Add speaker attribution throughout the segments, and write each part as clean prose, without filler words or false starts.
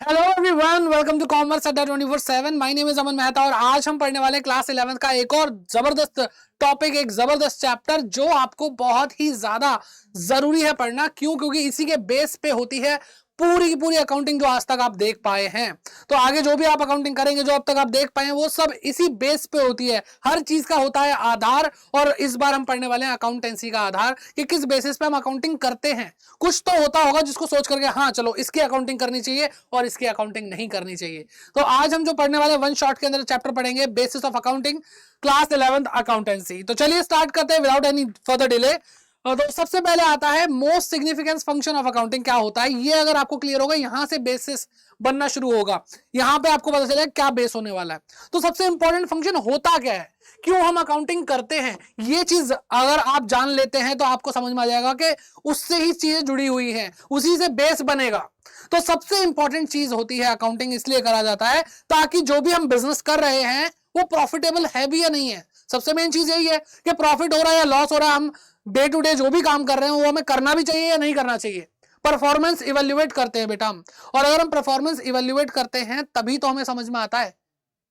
Speaker 1: Hello everyone, welcome to commerce Adda 24/7। My name is Aman Mehta और आज हम पढ़ने वाले क्लास 11th का एक और जबरदस्त टॉपिक, एक जबरदस्त चैप्टर जो आपको बहुत ही ज्यादा जरूरी है पढ़ना। क्यों? क्योंकि इसी के बेस पे होती है पूरी की पूरी अकाउंटिंग जो आज तक आप देख पाए हैं। तो आगे जो भी आप अकाउंटिंग करेंगे, जो अब तक आप देख पाए हैं, वो सब इसी बेस पे होती है। हर चीज का होता है आधार, और इस बार हम पढ़ने वाले हैं अकाउंटेंसी का आधार, कि किस बेसिस पे हम अकाउंटिंग करते हैं। कुछ तो होता होगा जिसको सोच करके हाँ चलो इसकी अकाउंटिंग करनी चाहिए और इसकी अकाउंटिंग नहीं करनी चाहिए। तो आज हम जो पढ़ने वाले वन शॉट के अंदर चैप्टर पढ़ेंगे, basis of accounting, class 11th accountancy. तो चलिए स्टार्ट करते हैं विदाउट एनी फर्दर डिले। तो सबसे पहले आता है most significance function of accounting क्या होता है। ये अगर आपको क्लियर होगा, यहां से बेसिस बनना शुरू होगा, यहां पे आपको पता चलेगा क्या बेस होने वाला है। तो सबसे इंपॉर्टेंट फंक्शन होता क्या है, क्यों हम अकाउंटिंग करते हैं, ये चीज अगर आप जान लेते हैं तो आपको समझ में आ जाएगा कि उससे ही चीजें जुड़ी हुई हैं, उसी से बेस बनेगा। तो सबसे इंपॉर्टेंट चीज होती है अकाउंटिंग, इसलिए करा जाता है ताकि जो भी हम बिजनेस कर रहे हैं वो प्रॉफिटेबल है भी या नहीं है। सबसे मेन चीज यही है कि प्रॉफिट हो रहा है या लॉस हो रहा है। हम डे टू डे जो भी काम कर रहे हैं वो हमें करना भी चाहिए या नहीं करना चाहिए। परफॉर्मेंस इवेल्युएट करते हैं बेटा हम, और अगर हम परफॉर्मेंस इवेल्युएट करते हैं तभी तो हमें समझ में आता है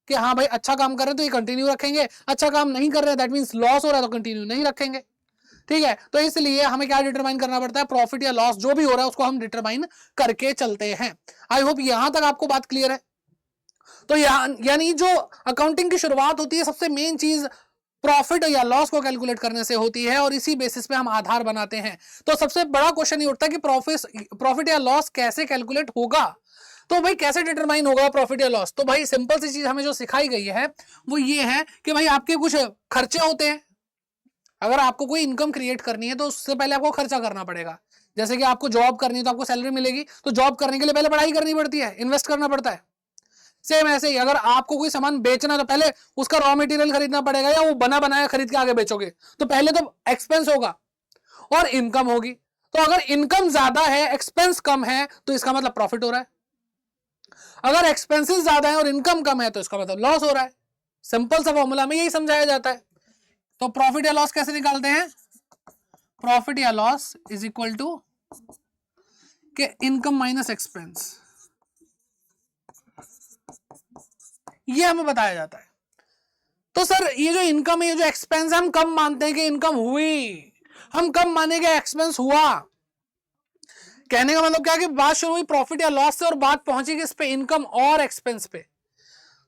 Speaker 1: कि हाँ भाई अच्छा काम कर रहे हैं तो ये कंटिन्यू रखेंगे, अच्छा काम नहीं कर रहे हैं दैट मींस लॉस हो रहा है तो कंटिन्यू नहीं रखेंगे। ठीक है, तो इसलिए हमें क्या डिटरमाइन करना पड़ता है, प्रॉफिट या लॉस जो भी हो रहा है उसको हम डिटरमाइन करके चलते हैं। आई होप यहां तक आपको बात क्लियर है। तो यानी जो अकाउंटिंग की शुरुआत होती है, सबसे मेन चीज प्रॉफिट या लॉस को कैलकुलेट करने से होती है, और इसी बेसिस पे हम आधार बनाते हैं। तो सबसे बड़ा क्वेश्चन ये उठता है कि प्रॉफिट या लॉस कैसे कैलकुलेट होगा। तो भाई कैसे डिटरमाइन होगा प्रॉफिट या लॉस। तो भाई सिंपल सी चीज हमें जो सिखाई गई है वो ये है कि भाई आपके कुछ खर्चे होते हैं। अगर आपको कोई इनकम क्रिएट करनी है तो उससे पहले आपको खर्चा करना पड़ेगा। जैसे कि आपको जॉब करनी है तो आपको सैलरी मिलेगी, तो जॉब करने के लिए पहले पढ़ाई करनी पड़ती है, इन्वेस्ट करना पड़ता है। सेम ऐसे ही अगर आपको कोई सामान बेचना है तो पहले उसका रॉ मटेरियल खरीदना पड़ेगा, या वो बना बनाया खरीद के आगे बेचोगे, तो पहले तो एक्सपेंस होगा और इनकम होगी। तो अगर इनकम ज्यादा है एक्सपेंस कम है तो इसका मतलब प्रॉफिट हो रहा है। अगर एक्सपेंसेस ज्यादा है और इनकम कम है तो इसका मतलब लॉस हो रहा है। सिंपल सा फॉर्मूला में यही समझाया जाता है। तो प्रॉफिट या लॉस कैसे निकालते हैं, प्रॉफिट या लॉस इज इक्वल टू के इनकम माइनस एक्सपेंस, ये हमें बताया जाता है। तो सर ये जो इनकम है, ये जो एक्सपेंस है, हम कम मानते हैं कि इनकम हुई, हम कम मानेंगे एक्सपेंस हुआ। कहने का मतलब क्या है कि बात शुरू हुई प्रॉफिट या लॉस से और बात पहुंची किस पे, इनकम और एक्सपेंस पे।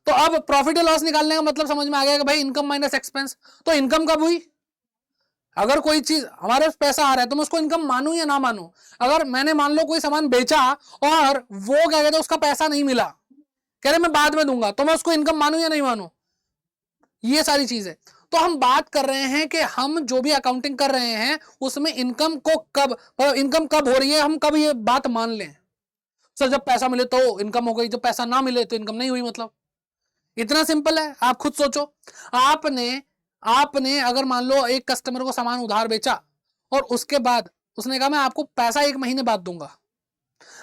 Speaker 1: तो अब प्रॉफिट या लॉस निकालने का मतलब समझ में आ गया कि भाई इनकम माइनस एक्सपेंस। तो इनकम कब हुई, अगर कोई चीज हमारे पास पैसा आ रहा है तो मैं उसको इनकम मानूं या ना मानूं। अगर मैंने मान लो कोई सामान बेचा और वो क्या कहते हैं उसका पैसा नहीं मिला, कह रहे मैं बाद में दूंगा, तो मैं उसको इनकम मानूं या नहीं मानूं। ये सारी चीज है। तो हम बात कर रहे हैं कि हम जो भी अकाउंटिंग कर रहे हैं उसमें इनकम को कब, इनकम कब हो रही है, हम कब ये बात मान लें। सर जब पैसा मिले तो इनकम हो गई, जब पैसा ना मिले तो इनकम नहीं हुई, मतलब इतना सिंपल है। आप खुद सोचो, आपने आपने अगर मान लो एक कस्टमर को सामान उधार बेचा और उसके बाद उसने कहा मैं आपको पैसा 1 महीने बाद दूंगा।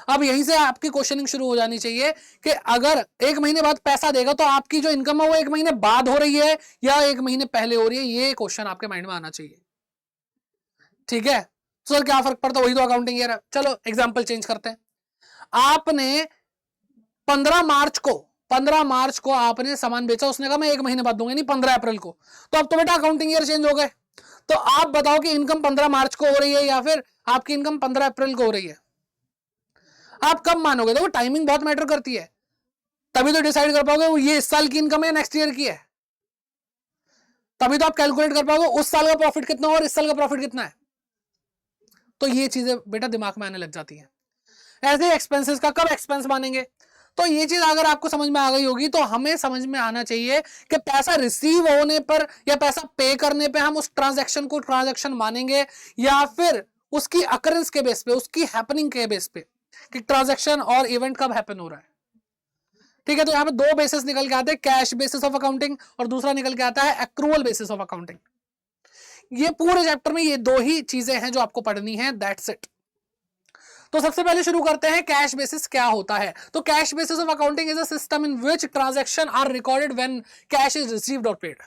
Speaker 1: अब यहीं से आपकी क्वेश्चनिंग शुरू हो जानी चाहिए कि अगर 1 महीने बाद पैसा देगा तो आपकी जो इनकम है वो 1 महीने बाद हो रही है या 1 महीने पहले हो रही है, ये क्वेश्चन आपके माइंड में आना चाहिए। ठीक है, तो सर क्या फर्क पड़ता है, वही तो अकाउंटिंग है। चलो एग्जाम्पल चेंज करते हैं। आपने 15 मार्च को आपने सामान बेचा, उसने कहा मैं 1 महीने बाद दूंगा, नहीं 15 अप्रैल को। तो अब तो बेटा अकाउंटिंग ईयर चेंज हो गए। तो आप बताओ कि इनकम 15 मार्च को हो रही है या फिर आपकी इनकम 15 अप्रैल को हो रही है। आप कब मानोगे, तो वो टाइमिंग बहुत मैटर करती है। तभी तो डिसाइड कर पाओगे वो ये इस साल की इनकम है नेक्स्ट ईयर की है। तभी तो आप कैलकुलेट कर पाओगे उस साल का प्रॉफिट कितना और इस साल का प्रॉफिट कितना है। तो ये चीजें बेटा दिमाग में आने लग जाती हैं। ऐसे एक्सपेंसेस का कब एक्सपेंस मानेंगे, तो ये चीज अगर आपको समझ में आ गई होगी तो हमें समझ में आना चाहिए कि पैसा रिसीव होने पर या पैसा पे करने पे हम उस ट्रांजैक्शन को ट्रांजैक्शन मानेंगे, या फिर उसकी अकरेंस के बेस पे, उसकी हैपनिंग के बेस पे, कि ट्रांजैक्शन और इवेंट कब हैपन हो रहा है। ठीक है, तो यहां पे दो बेसिस निकल के आते हैं, कैश बेसिस ऑफ अकाउंटिंग और दूसरा निकल के आता है एक्रूअल बेसिस ऑफ अकाउंटिंग। ये पूरे चैप्टर में ये दो ही चीजें हैं जो आपको पढ़नी है, दैट्स इट। तो सबसे पहले शुरू करते हैं कैश बेसिस क्या होता है। तो cash basis of accounting is a system in which transaction are recorded when cash is received और पेड।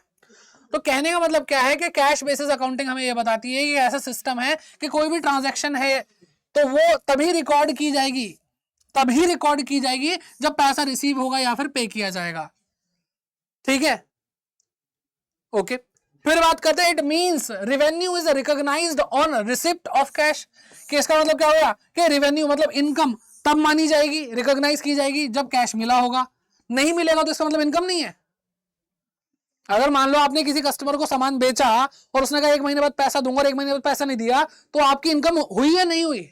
Speaker 1: तो कहने का मतलब क्या है कि कैश बेसिस अकाउंटिंग हमें यह बताती है, ये ऐसा सिस्टम है कि कोई भी ट्रांजैक्शन है तो वो तभी रिकॉर्ड की जाएगी तभी रिकॉर्ड की जाएगी जब पैसा रिसीव होगा या फिर पे किया जाएगा। ठीक है, ओके। फिर बात करते हैं, it means revenue is recognised on receipt of cash. कि इसका मतलब क्या होगा कि रेवेन्यू मतलब इनकम तब मानी जाएगी, रिकॉग्नाइज की जाएगी जब कैश मिला होगा। नहीं मिलेगा तो इसका मतलब इनकम नहीं है। अगर मान लो आपने किसी कस्टमर को सामान बेचा और उसने कहा 1 महीने बाद पैसा दूंगा और 1 महीने बाद पैसा नहीं दिया, तो आपकी इनकम हुई या नहीं हुई?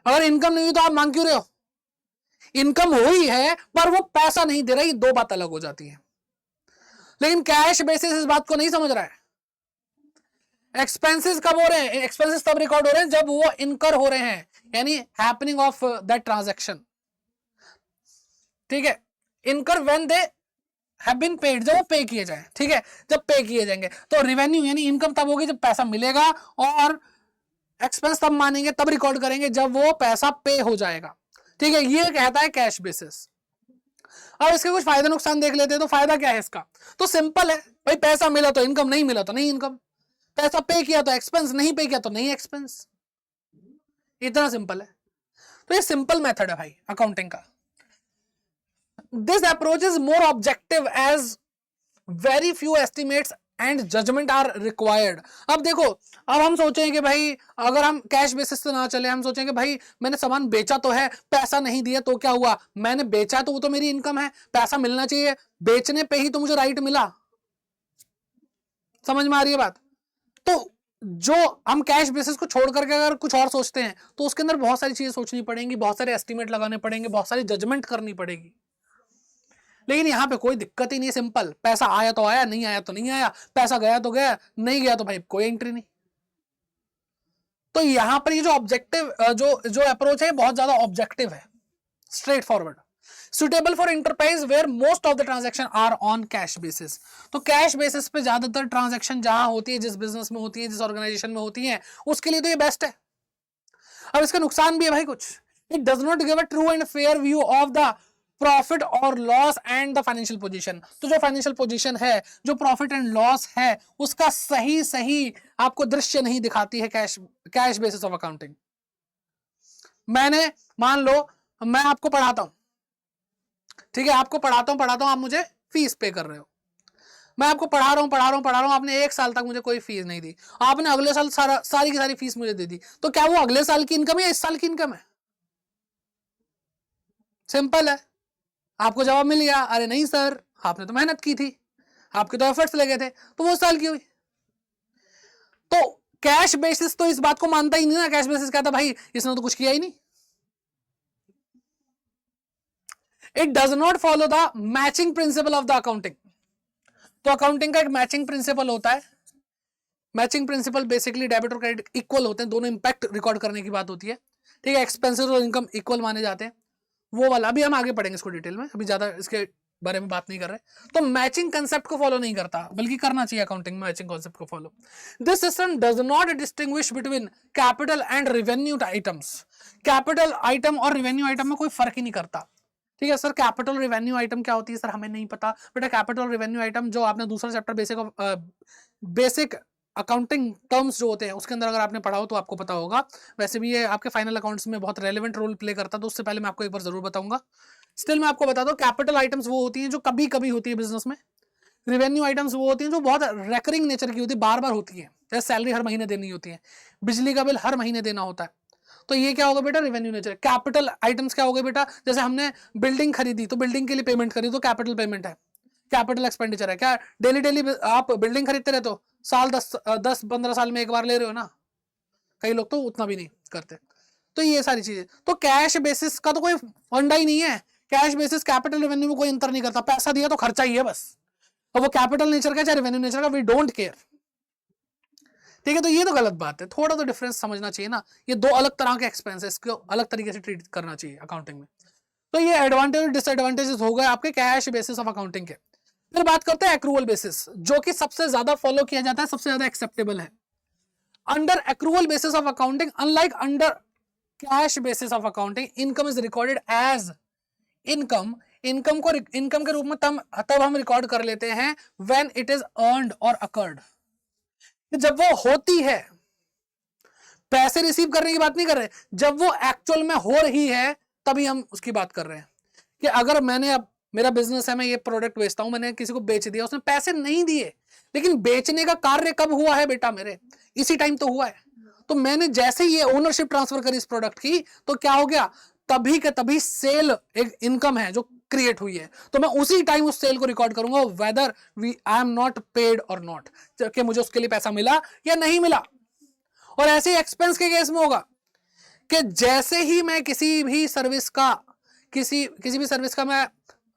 Speaker 1: अगर इनकम नहीं हुई तो आप मांग क्यों रहे हो? इनकम हुई है पर वो पैसा नहीं दे रहा, ये दो बात अलग हो जाती है। लेकिन कैश बेसिस इस बात को नहीं समझ रहा है। एक्सपेंसेस कब हो रहे हैं? एक्सपेंसेस तब रिकॉर्ड हो रहे हैं जब वो इनकर हो रहे हैं, यानी हैपनिंग ऑफ दैट ट्रांजैक्शन। ठीक है, incur when they have been paid, जब वो पे किए जाए। ठीक है, जब पे किए जाएंगे तो रेवेन्यू यानी इनकम तब होगी जब पैसा मिलेगा, और एक्सपेंस तब मानेंगे, तब रिकॉर्ड करेंगे जब वो पैसा पे हो जाएगा। ठीक है, ये कहता है कैश बेसिस। अब इसके कुछ फायदे नुकसान देख लेते हैं। तो फायदा क्या है इसका? तो सिंपल है भाई, पैसा मिला तो इनकम, नहीं मिला तो नहीं इनकम। पैसा पे किया तो एक्सपेंस, नहीं पे किया तो नहीं एक्सपेंस। इतना सिंपल है। तो ये सिंपल मेथड है भाई अकाउंटिंग का। This approach is more objective as very few estimates and judgement are required. अब देखो, अब हम सोचें कि भाई अगर हम कैश बेसिस से ना चले, हम सोचें कि भाई मैंने सामान बेचा तो है, पैसा नहीं दिया तो क्या हुआ? मैंने बेचा तो वो तो मेरी इनकम है, पैसा मिलना चाहिए, बेचने पे ही तो मुझे राइट मिला। समझ में आ रही है बात? तो जो हम कैश बेसिस को छोड़ करके अगर कुछ और सोचते हैं तो उसके अंदर बहुत सारी चीजें सोचनी पड़ेंगी, बहुत सारे एस्टिमेट लगाने पड़ेंगे, बहुत सारी जजमेंट करनी पड़ेगी। लेकिन यहां पे कोई दिक्कत ही नहीं, सिंपल। पैसा आया तो आया, नहीं आया तो नहीं आया, पैसा गया तो गया, नहीं गया तो भाई कोई एंट्री नहीं। तो यहां पर ये जो ऑब्जेक्टिव जो अप्रोच है बहुत ज्यादा ऑब्जेक्टिव है, straightforward, suitable for enterprise where most of the transaction are on cash basis. तो कैश बेसिस पे ज्यादातर ट्रांजैक्शन जहां होती है, जिस बिजनेस में होती है, जिस ऑर्गेनाइजेशन में होती है, उसके लिए तो ये बेस्ट है। अब इसका नुकसान भी है भाई कुछ। It does not give a true and fair view of the profit और loss and the financial position. तो जो फाइनेंशियल पोजीशन है, जो प्रॉफिट एंड लॉस है, उसका सही सही आपको दृश्य नहीं दिखाती है कैश बेसिस ऑफ अकाउंटिंग। मैंने मान लो मैं आपको पढ़ाता हूं, ठीक है, आपको पढ़ाता हूं, आप मुझे फीस पे कर रहे हो। मैं आपको पढ़ा रहा हूं, आपने 1 साल तक मुझे कोई फीस नहीं दी, आपने अगले साल सारी की सारी फीस मुझे दे दी, तो क्या वो अगले साल की इनकम है या इस साल की इनकम है? सिंपल है, आपको जवाब मिल गया, अरे नहीं सर, आपने तो मेहनत की थी, आपके तो एफर्ट्स लगे थे, तो वो साल की हुई। तो कैश बेसिस तो इस बात को मानता ही नहीं ना। कैश बेसिस कहता भाई इसने तो कुछ किया ही नहीं। It does not follow the matching principle of the accounting. तो अकाउंटिंग का एक मैचिंग प्रिंसिपल होता है। मैचिंग प्रिंसिपल बेसिकली डेबिट और क्रेडिट इक्वल होते हैं, दोनों इंपैक्ट रिकॉर्ड करने की बात होती है। ठीक है, एक्सपेंसेस और इनकम इक्वल माने जाते हैं, वो वाला अभी हम आगे पढ़ेंगे इसको डिटेल में, अभी ज्यादा इसके बारे में बात नहीं कर रहे। तो मैचिंग कंसेप्ट को फॉलो नहीं करता, बल्कि करना चाहिए अकाउंटिंग में मैचिंग कंसेप्ट को follow. This system does not distinguish between capital and revenue items. Capital item और रेवेन्यू आइटम में कोई फर्क ही नहीं करता। ठीक है सर, कैपिटल रेवेन्यू आइटम क्या होती है? सर हमें नहीं पता बेटा। कैपिटल रेवेन्यू आइटम जो आपने दूसरा चैप्टर बेसिक अकाउंटिंग टर्म्स जो होते हैं उसके अंदर अगर आपने पढ़ा हो तो आपको पता होगा। वैसे भी ये आपके फाइनल अकाउंट्स में बहुत रेलेवेंट रोल प्ले करता है, तो उससे पहले मैं आपको एक बार जरूर बताऊंगा। स्टिल मैं आपको बता दूं, कैपिटल आइटम्स वो होती हैं जो कभी कभी होती है बिजनेस में। रेवेन्यू आइटम्स वो होती हैं जो बहुत रेकरिंग नेचर की होती है, बार बार होती है। जैसे सैलरी हर महीने देनी होती है, बिजली का बिल हर महीने देना होता है, तो ये क्या होगा बेटा? Revenue nature. कैपिटल आइटम्स क्या होगा बेटा? जैसे हमने बिल्डिंग खरीदी तो बिल्डिंग के लिए पेमेंट करी तो कैपिटल पेमेंट है, कैपिटल एक्सपेंडिचर है। क्या डेली डेली आप बिल्डिंग खरीदते रहते हो? साल 10-15 साल में एक बार ले रहे हो ना, कई लोग तो उतना भी नहीं करते। तो ये सारी चीजें, तो कैश बेसिस का तो कोई फंडा ही नहीं है। कैश बेसिस कैपिटल रेवेन्यू में कोई अंतर नहीं करता, पैसा दिया तो खर्चा ही है बस। और वो कैपिटल नेचर का चाहे रेवेन्यू नेचर का, वी डोंट केयर। ठीक है, तो ये तो गलत बात है, थोड़ा तो डिफरेंस समझना चाहिए ना। ये दो अलग तरह के एक्सपेंसेस को अलग तरीके से ट्रीट करना चाहिए अकाउंटिंग में। तो ये एडवांटेज और डिसएडवांटेजेस हो गए आपके कैश बेसिस ऑफ अकाउंटिंग के। फिर बात करते हैं एक्रूवल बेसिस, जो कि सबसे ज्यादा फॉलो किया जाता है, सबसे ज्यादा एक्सेप्टेबल है। Under accrual basis of accounting, unlike under cash basis of accounting, income is recorded as income. Income को इनकम के रूप में तब हम रिकॉर्ड कर लेते हैं व्हेन इट इज अर्नड और अकर्ड, जब वो होती है। पैसे रिसीव करने की बात नहीं कर रहे, जब वो एक्चुअल में हो रही है तभी हम उसकी बात कर रहे हैं कि अगर मैंने, अब मेरा बिजनेस है, मैं ये प्रोडक्ट बेचता हूं, मैंने किसी को बेच दिया, उसने पैसे नहीं दिए, लेकिन बेचने का कार्य कब हुआ है बेटा मेरे, इसी टाइम तो हुआ है। तो मैंने जैसे ही ये ओनरशिप ट्रांसफर करी इस प्रोडक्ट की, तो क्या हो गया, तभी के तभी सेल एक इनकम है जो क्रिएट हुई है, तो मैं उसी टाइम उस सेल को रिकॉर्ड करूंगा, whether I am not paid और नॉट, कि मुझे उसके लिए पैसा मिला या नहीं मिला। और ऐसे ही एक्सपेंस के केस में होगा कि जैसे ही मैं किसी भी सर्विस का मैं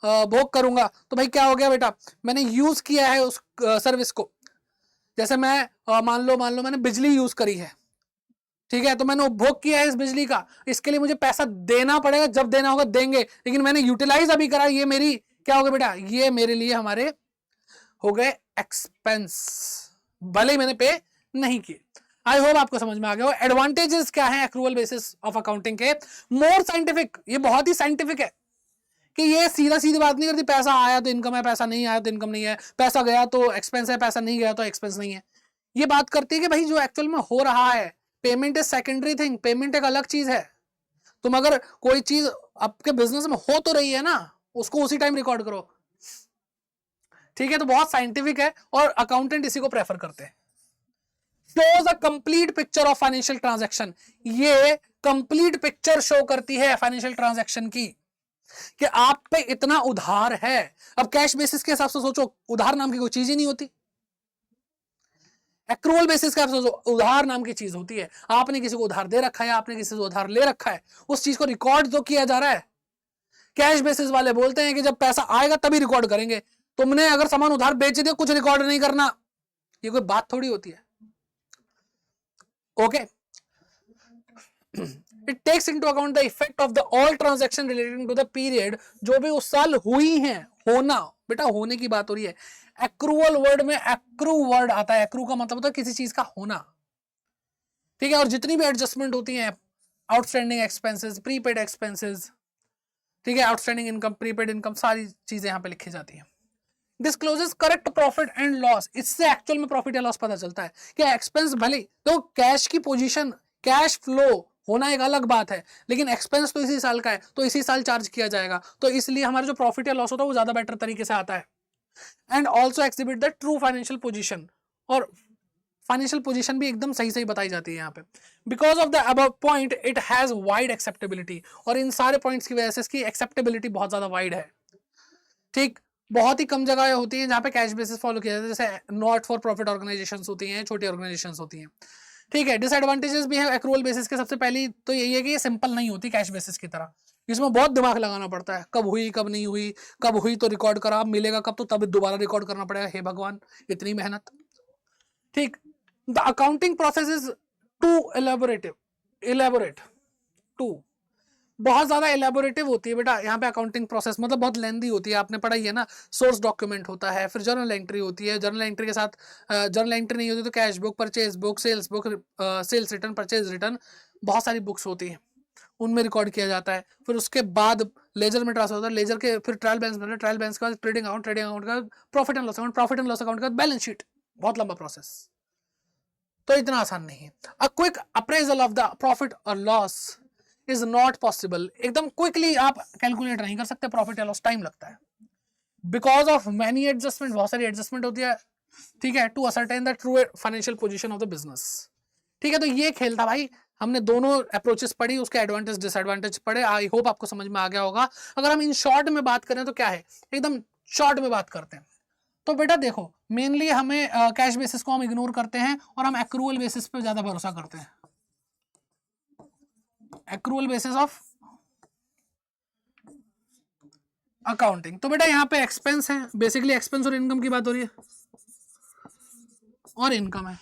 Speaker 1: भोग करूंगा, तो भाई क्या हो गया बेटा, मैंने यूज किया है उस सर्विस को। जैसे मैं मान लो मैंने बिजली यूज करी है, ठीक है, तो मैंने उपभोग किया है इस बिजली का, इसके लिए मुझे पैसा देना पड़ेगा, जब देना होगा देंगे, लेकिन मैंने यूटिलाइज अभी करा, ये मेरी क्या हो गया बेटा, ये मेरे लिए हमारे हो गए एक्सपेंस, भले ही मैंने पे नहीं किए। आई होप आपको समझ में आ गया हो। एडवांटेजेस क्या है एक्रूअल बेसिस ऑफ अकाउंटिंग के, मोर साइंटिफिक, ये बहुत ही साइंटिफिक है कि ये सीधा सीधी बात नहीं करती, पैसा आया तो इनकम है, पैसा नहीं आया तो इनकम नहीं है, पैसा गया तो एक्सपेंस है, पैसा नहीं गया तो एक्सपेंस नहीं है। ये बात करती है कि भाई जो एक्चुअल में हो रहा है, payment is secondary thing, payment एक अलग चीज है। तुम अगर कोई चीज आपके बिजनेस में हो तो रही है ना, उसको उसी टाइम रिकॉर्ड करो, ठीक है। तो बहुत साइंटिफिक है और अकाउंटेंट इसी को प्रेफर करते हैं। Shows a complete picture of financial transaction, ये कंप्लीट पिक्चर शो करती है फाइनेंशियल ट्रांजैक्शन की, कि आप पे इतना उधार है। अब कैश बेसिस के हिसाब से सोचो, उधार नाम की कोई चीज ही नहीं होती। एक्रूअल बेसिस के हिसाब से सोचो, उधार नाम की चीज होती है। आपने किसी को उधार दे रखा है, आपने किसी से उधार ले रखा है, उस चीज को रिकॉर्ड तो किया जा रहा है। कैश बेसिस वाले बोलते हैं कि जब पैसा आएगा तभी रिकॉर्ड करेंगे। तुमने अगर सामान उधार बेच दिया, कुछ रिकॉर्ड नहीं करना, ये कोई बात थोड़ी होती है। Okay, it takes into account the effect of the all transaction relating to the period, जो भी उस साल हुई हैं, होना, बेटा होने की बात हो रही है। एक्रूअल वर्ड में एक्रू वर्ड आता है, एक्रू का मतलब होता है किसी चीज का होना, ठीक है। और जितनी भी एडजस्टमेंट होती है, आउटस्टैंडिंग एक्सपेंसेस, प्रीपेड एक्सपेंसेस, ठीक है, आउटस्टैंडिंग इनकम, प्रीपेड इनकम, सारी चीजें यहां पे लिखी जाती है। Discloses correct profit and loss, इससे एक्चुअल में प्रॉफिट या लॉस पता चलता है कि एक्सपेंस भले तो कैश की पोजीशन, कैश फ्लो होना एक अलग बात है, लेकिन एक्सपेंस तो इसी साल का है, तो इसी साल चार्ज किया जाएगा, तो इसलिए हमारा जो प्रॉफिट या लॉस होता है वो ज्यादा बेटर तरीके से आता है। And also exhibit the true financial position, और फाइनेंशियल पोजीशन भी एकदम सही सही बताई जाती है यहाँ पे। Because of the above point it has wide acceptability, और इन सारे पॉइंट्स की वजह से इसकी एक्सेप्टेबिलिटी बहुत ज्यादा वाइड है, ठीक। बहुत ही कम जगह होती हैं जहां पे कैश बेसिस फॉलो किया जाता है, जैसे नॉट फॉर प्रॉफिट ऑर्गेनाइजेशंस होती हैं, छोटी ऑर्गेनाइजेशंस होती हैं, ठीक है। डिसएडवांटेजेस भी है एक्रूअल बेसिस के, सबसे पहली तो यही है कि ये सिंपल नहीं होती कैश बेसिस की तरह, इसमें बहुत दिमाग लगाना पड़ता है, कब हुई कब नहीं हुई, कब हुई तो रिकॉर्ड करा, अब मिलेगा कब तो तब दोबारा रिकॉर्ड करना पड़ेगा, हे भगवान इतनी मेहनत, ठीक। The accounting process is too elaborate too बहुत ज्यादा एलेबोरेटिव होती है बेटा यहाँ पे अकाउंटिंग प्रोसेस, मतलब बहुत लेंदी होती है, आपने पढ़ा ही है ना। सोर्स डॉक्यूमेंट होता है, फिर जर्नल एंट्री होती है, जर्नल एंट्री के साथ जर्नल एंट्री नहीं होती तो cash book, purchase book, sales book, sales return, purchase return, बहुत सारी बुक्स होती हैं, उनमें रिकॉर्ड किया जाता है। फिर उसके बाद लेजर में ट्रांसफर होता है, लेजर के फिर ट्रायल बैलेंस बनता है, ट्रायल बैलेंस के बाद ट्रेडिंग अकाउंट, ट्रेडिंग अकाउंट का profit and loss account, profit and loss account का बैलेंस शीट, बहुत लंबा प्रोसेस, तो इतना आसान नहीं है। A quick appraisal of the profit और लॉस इज नॉट पॉसिबल, एकदम क्विकली आप कैलकुलेट नहीं कर सकते प्रॉफिट या लॉस, टाइम लगता है। बिकॉज ऑफ मैनी एडजस्टमेंट, बहुत सारी एडजस्टमेंट होती है, ठीक है, to ascertain the true financial position of the business, ठीक है। तो ये खेल था भाई, हमने दोनों अप्रोचेस पढ़ी, उसके एडवांटेज डिसएडवांटेज पढ़े, आई होप आपको समझ में आ गया होगा। अगर हम इन शॉर्ट में बात करें तो क्या है, एकदम शॉर्ट में बात करते हैं, तो बेटा देखो मेनली हमें कैश बेसिस को हम इग्नोर करते हैं और हम एक्रूअल बेसिस पे ज्यादा भरोसा करते हैं, एक्रूअल बेसिस ऑफ अकाउंटिंग। तो बेटा यहाँ पे एक्सपेंस है, बेसिकली एक्सपेंस और इनकम की बात हो रही है, और इनकम है।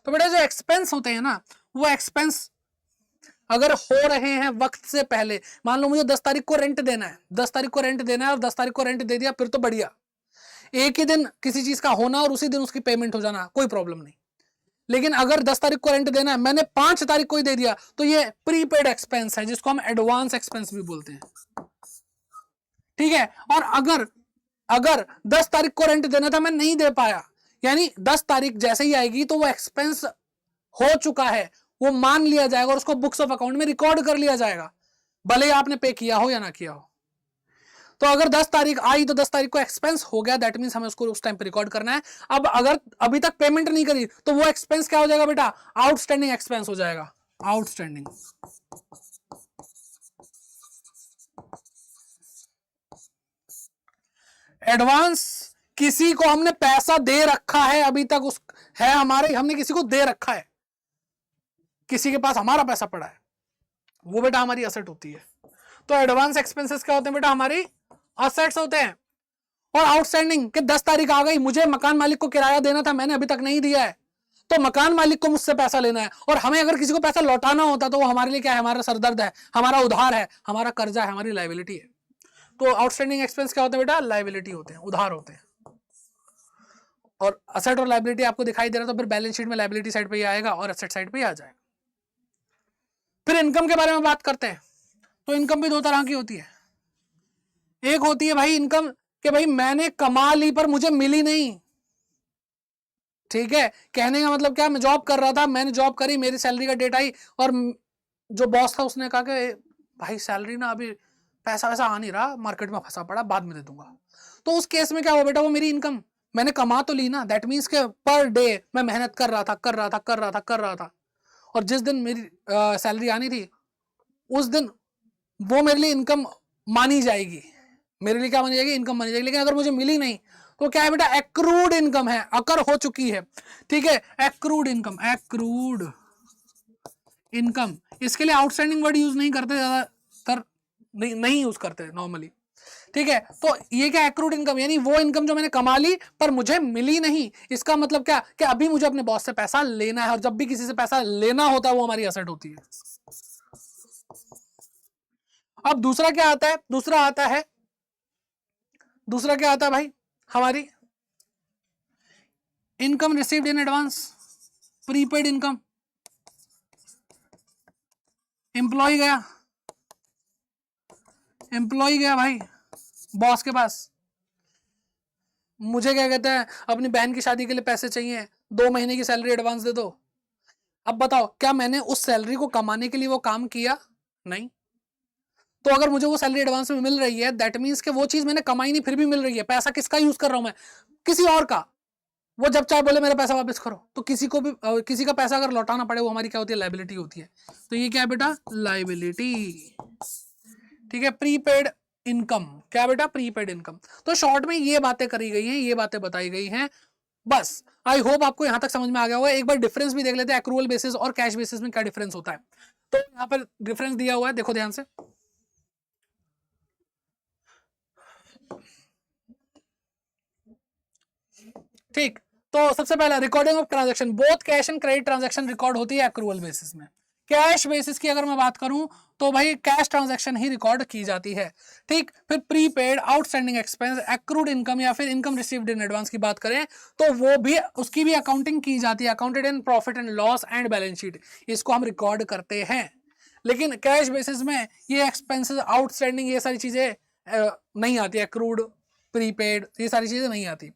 Speaker 1: तो बेटा जो एक्सपेंस होते हैं ना, वो एक्सपेंस अगर हो रहे हैं वक्त से पहले, मान लो मुझे 10 तारीख को रेंट देना है, 10 तारीख को रेंट देना है और 10 तारीख को रेंट दे दिया, फिर तो बढ़िया, एक ही दिन किसी चीज का होना और उसी दिन उसकी पेमेंट हो जाना, कोई प्रॉब्लम नहीं। लेकिन अगर 10 तारीख को रेंट देना है, मैंने 5 तारीख को ही दे दिया, तो ये प्रीपेड एक्सपेंस है, जिसको हम एडवांस एक्सपेंस भी बोलते हैं, ठीक है। और अगर 10 तारीख को रेंट देना था, मैं नहीं दे पाया, यानी 10 तारीख जैसे ही आएगी तो वो एक्सपेंस हो चुका है, वो मान लिया जाएगा और उसको बुक्स ऑफ अकाउंट में रिकॉर्ड कर लिया जाएगा, भले ही आपने पे किया हो या ना किया हो। तो अगर 10 तारीख आई तो 10 तारीख को एक्सपेंस हो गया, दैट मींस हमें उसको उस टाइम पे रिकॉर्ड करना है। अब अगर अभी तक पेमेंट नहीं करी तो वो एक्सपेंस क्या हो जाएगा बेटा, आउटस्टैंडिंग एक्सपेंस हो जाएगा, आउटस्टैंडिंग। एडवांस, किसी को हमने पैसा दे रखा है, अभी तक उस है हमारे, हमने किसी को दे रखा है, किसी के पास हमारा पैसा पड़ा है, वो बेटा हमारी असेट होती है। तो एडवांस एक्सपेंसेस क्या होते हैं बेटा, हमारी असेट्स होते हैं। और आउटस्टैंडिंग कि 10 तारीख आ गई, मुझे मकान मालिक को किराया देना था, मैंने अभी तक नहीं दिया है, तो मकान मालिक को मुझसे पैसा लेना है, और हमें अगर किसी को पैसा लौटाना होता तो वो हमारे लिए क्या है, हमारा सरदर्द है, हमारा उधार है, हमारा कर्जा है, हमारी लायबिलिटी है। तो आउटस्टैंडिंग एक्सपेंस क्या होते हैं बेटा, लायबिलिटी होते हैं, उधार होते हैं। और असेट और लायबिलिटी आपको दिखाई दे रहा तो फिर बैलेंस शीट में लायबिलिटी साइड पे ही आएगा और असेट साइड पे ही आ जाएगा। फिर इनकम के बारे में बात करते हैं। तो इनकम भी दो तरह की होती है। एक होती है भाई इनकम कि भाई मैंने कमा ली पर मुझे मिली नहीं, ठीक है। कहने का मतलब क्या, मैं जॉब कर रहा था, मैंने जॉब करी, मेरी सैलरी का डेट आई और जो बॉस था उसने कहा कि भाई सैलरी ना अभी पैसा वैसा आ नहीं रहा, मार्केट में फंसा पड़ा, बाद में दे दूंगा। तो उस केस में क्या हुआ बेटा, वो मेरी इनकम मैंने कमा तो ली ना, दैट मीन्स के पर डे मैं मेहनत कर रहा था, और जिस दिन मेरी सैलरी आनी थी उस दिन वो मेरे लिए इनकम मानी जाएगी, मेरे लिए क्या मानी जाएगी, इनकम मानी जाएगी। लेकिन अगर मुझे मिली नहीं तो क्या है बेटा, एक्रूड इनकम है, अकर हो चुकी है, ठीक है। एक्रूड इनकम, एक्रूड इनकम, इसके लिए आउटस्टैंडिंग वर्ड यूज नहीं करते ज्यादातर, नहीं यूज करते नॉर्मली, ठीक है। तो ये क्या, एक्रूड इनकम यानी वो इनकम जो मैंने कमा ली पर मुझे मिली नहीं। इसका मतलब क्या कि अभी मुझे अपने बॉस से पैसा लेना है, और जब भी किसी से पैसा लेना होता है वो हमारी असेट होती है। अब दूसरा क्या आता है, दूसरा क्या आता है भाई, हमारी income received in advance, prepaid income. एम्प्लॉय गया भाई बॉस के पास, मुझे क्या कहते हैं, अपनी बहन की शादी के लिए पैसे चाहिए, 2 महीने की सैलरी एडवांस दे दो। अब बताओ, क्या मैंने उस सैलरी को कमाने के लिए वो काम किया? नहीं। तो अगर मुझे वो सैलरी एडवांस में मिल रही है, दैट मीन्स कि वो चीज मैंने कमाई नहीं फिर भी मिल रही है। पैसा किसका यूज कर रहा हूं मैं, किसी और का। वो जब चाहे बोले मेरा पैसा वापस करो, तो किसी को भी किसी का पैसा अगर लौटाना पड़े वो हमारी क्या होती है, लायबिलिटी होती है। तो ये क्या है बेटा, लायबिलिटी, ठीक है। प्रीपेड इनकम क्या बेटा, प्रीपेड इनकम। तो शॉर्ट में ये बातें करी गई हैं, ये बातें बताई गई हैं, बस। आई होप आपको यहां तक समझ में आ गया होगा। एक बार डिफरेंस भी देख लेते हैं, एक्रूअल बेसिस और कैश बेसिस में क्या डिफरेंस होता है। तो यहां पर डिफरेंस दिया हुआ है, देखो ध्यान से, ठीक। तो सबसे पहला recording of transaction, both cash and credit transaction record होती है एक्रूअल बेसिस में। कैश बेसिस की अगर मैं बात करूं तो भाई कैश ट्रांजैक्शन ही रिकॉर्ड की जाती है, ठीक। फिर prepaid, outstanding expense, accrued income या फिर इनकम रिसीव्ड इन एडवांस की बात करें तो वो भी, उसकी भी अकाउंटिंग की जाती है, accounted in profit and loss and balance sheet, इसको हम रिकॉर्ड करते हैं। लेकिन कैश बेसिस में ये एक्सपेंसेस, आउटस्टैंडिंग, ये सारी चीजें नहीं आती, एक्रूड, प्रीपेड, ये सारी चीजें नहीं आती।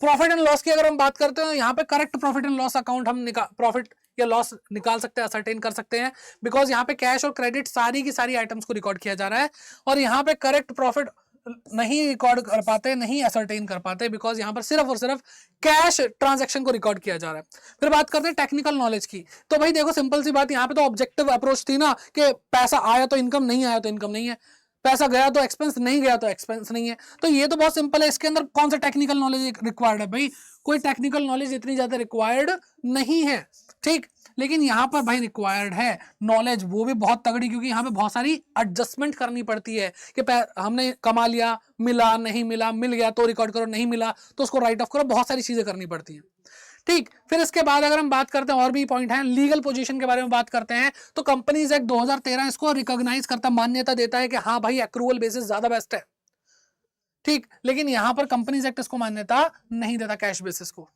Speaker 1: प्रॉफिट एंड लॉस की अगर हम बात करते हैं, यहाँ पे correct profit and loss account हम प्रॉफिट या लॉस निकाल सकते हैं, असरटेन कर सकते हैं, बिकॉज यहाँ पे कैश और क्रेडिट सारी की सारी आइटम्स को रिकॉर्ड किया जा रहा है, और यहाँ पे करेक्ट प्रॉफिट नहीं रिकॉर्ड कर पाते, नहीं असरटेन कर पाते, बिकॉज यहाँ पर सिर्फ और सिर्फ कैश ट्रांजैक्शन को रिकॉर्ड किया जा रहा है। फिर बात करते हैं टेक्निकल नॉलेज की। तो भाई देखो सिंपल सी बात, यहाँ पे तो ऑब्जेक्टिव अप्रोच थी ना कि पैसा आया तो इनकम, नहीं आया तो इनकम नहीं है, पैसा गया तो एक्सपेंस, नहीं गया तो एक्सपेंस नहीं है। तो ये तो बहुत सिंपल है। इसके अंदर कौन सा टेक्निकल नॉलेज रिक्वायर्ड है भाई, कोई टेक्निकल नॉलेज इतनी ज्यादा रिक्वायर्ड नहीं है, ठीक। लेकिन यहाँ पर भाई रिक्वायर्ड है नॉलेज, वो भी बहुत तगड़ी, क्योंकि यहाँ पे बहुत सारी एडजस्टमेंट करनी पड़ती है कि हमने कमा लिया, मिला नहीं मिला, मिल गया तो रिकॉर्ड करो, नहीं मिला तो उसको राइट ऑफ करो, बहुत सारी चीजें करनी पड़ती हैं, ठीक। फिर इसके बाद अगर हम बात करते हैं, और भी पॉइंट है, लीगल पोजीशन के बारे में बात करते हैं, तो कंपनीज एक्ट 2013 इसको रिकॉग्नाइज करता, मान्यता देता है कि हाँ भाई एक्रूअल बेसिस ज्यादा बेस्ट है, ठीक। लेकिन यहां पर कंपनीज एक्ट इसको मान्यता नहीं देता, कैश बेसिस को।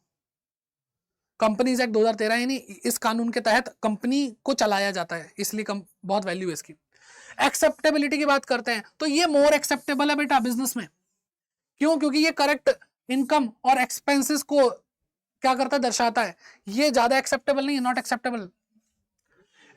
Speaker 1: कंपनीज एक्ट 2013 यानी इस कानून के तहत कंपनी को चलाया जाता है, इसलिए बहुत वैल्यू है इसकी। एक्सेप्टेबिलिटी की बात करते हैं, तो ये मोर एक्सेप्टेबल है बेटा बिजनेस में। क्यों? क्योंकि ये करेक्ट इनकम और एक्सपेंसेस को क्या करता है, दर्शाता है। ये ज्यादा एक्सेप्टेबल नहीं है, नॉट एक्सेप्टेबल।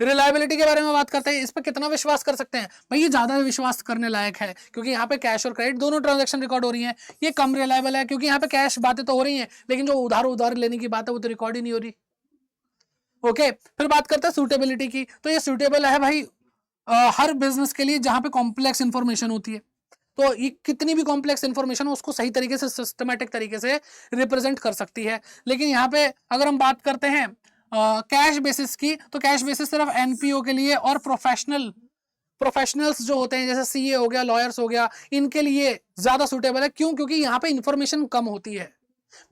Speaker 1: रिलायबिलिटी के बारे में बात करते हैं, इस पर कितना विश्वास कर सकते हैं भाई, ये ज्यादा विश्वास करने लायक है क्योंकि यहाँ पे कैश और क्रेडिट दोनों ट्रांजैक्शन रिकॉर्ड हो रही हैं। ये कम रिलायबल है क्योंकि यहाँ पे कैश बातें तो हो रही हैं लेकिन जो उधार लेने की बात है वो तो रिकॉर्ड ही नहीं हो रही। ओके, फिर बात करते हैं सूटेबिलिटी की, तो ये सूटेबल है भाई हर बिजनेस के लिए जहां पे कॉम्प्लेक्स इंफॉर्मेशन होती है। तो ये कितनी भी कॉम्प्लेक्स इंफॉर्मेशन हो उसको सही तरीके से सिस्टमेटिक तरीके से रिप्रेजेंट कर सकती है। लेकिन यहाँ पे अगर हम बात करते हैं कैश बेसिस की, तो कैश बेसिस सिर्फ एनपीओ के लिए और प्रोफेशनल्स जो होते हैं जैसे सीए हो गया, लॉयर्स हो गया, इनके लिए ज्यादा सुटेबल है। क्यों? क्योंकि यहाँ पे इंफॉर्मेशन कम होती है,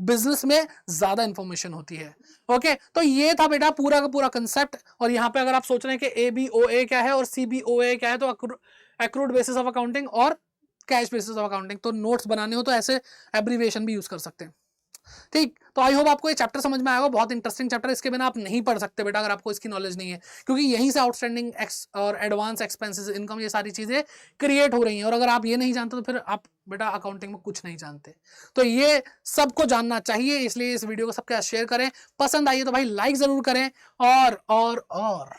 Speaker 1: बिजनेस में ज्यादा इंफॉर्मेशन होती है। ओके, तो ये था बेटा पूरा का पूरा कंसेप्ट। और यहाँ पे अगर आप सोच रहे हैं कि एबीओए क्या है और सीबीओए क्या है, तो एक्रूड बेसिस ऑफ अकाउंटिंग और कैश बेसिस ऑफ अकाउंटिंग, तो नोट्स बनाने हो तो ऐसे एब्रीविएशन भी यूज कर सकते हैं। ठीक, तो आई होप आपको ये चैप्टर समझ में आएगा, बहुत इंटरेस्टिंग चैप्टर, इसके बिना आप नहीं पढ़ सकते बेटा अगर आपको इसकी नॉलेज नहीं है, क्योंकि यहीं से आउटस्टैंडिंग और एडवांस एक्सपेंसेस, इनकम, ये सारी चीजें क्रिएट हो रही हैं। और अगर आप ये नहीं जानते तो फिर आप बेटा अकाउंटिंग में कुछ नहीं जानते। तो ये सबको जानना चाहिए, इसलिए इस वीडियो को सबके साथ शेयर करें। पसंद आई तो भाई लाइक जरूर करें और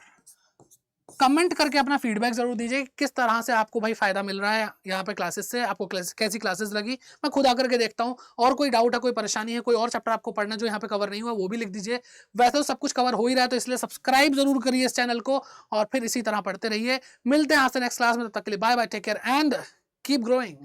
Speaker 1: कमेंट करके अपना फीडबैक जरूर दीजिए किस तरह से आपको भाई फायदा मिल रहा है यहाँ पे क्लासेस से, आपको कैसी क्लासेस लगी। मैं खुद आकर के देखता हूँ, और कोई डाउट है, कोई परेशानी है, कोई और चैप्टर आपको पढ़ना जो यहाँ पे कवर नहीं हुआ वो भी लिख दीजिए। वैसे तो सब कुछ कवर हो ही रहा है, तो इसलिए सब्सक्राइब जरूर करिए इस चैनल को और फिर इसी तरह पढ़ते रहिए। मिलते हैं आपसे नेक्स्ट क्लास में, तब तक के लिए bye bye, take care and keep growing.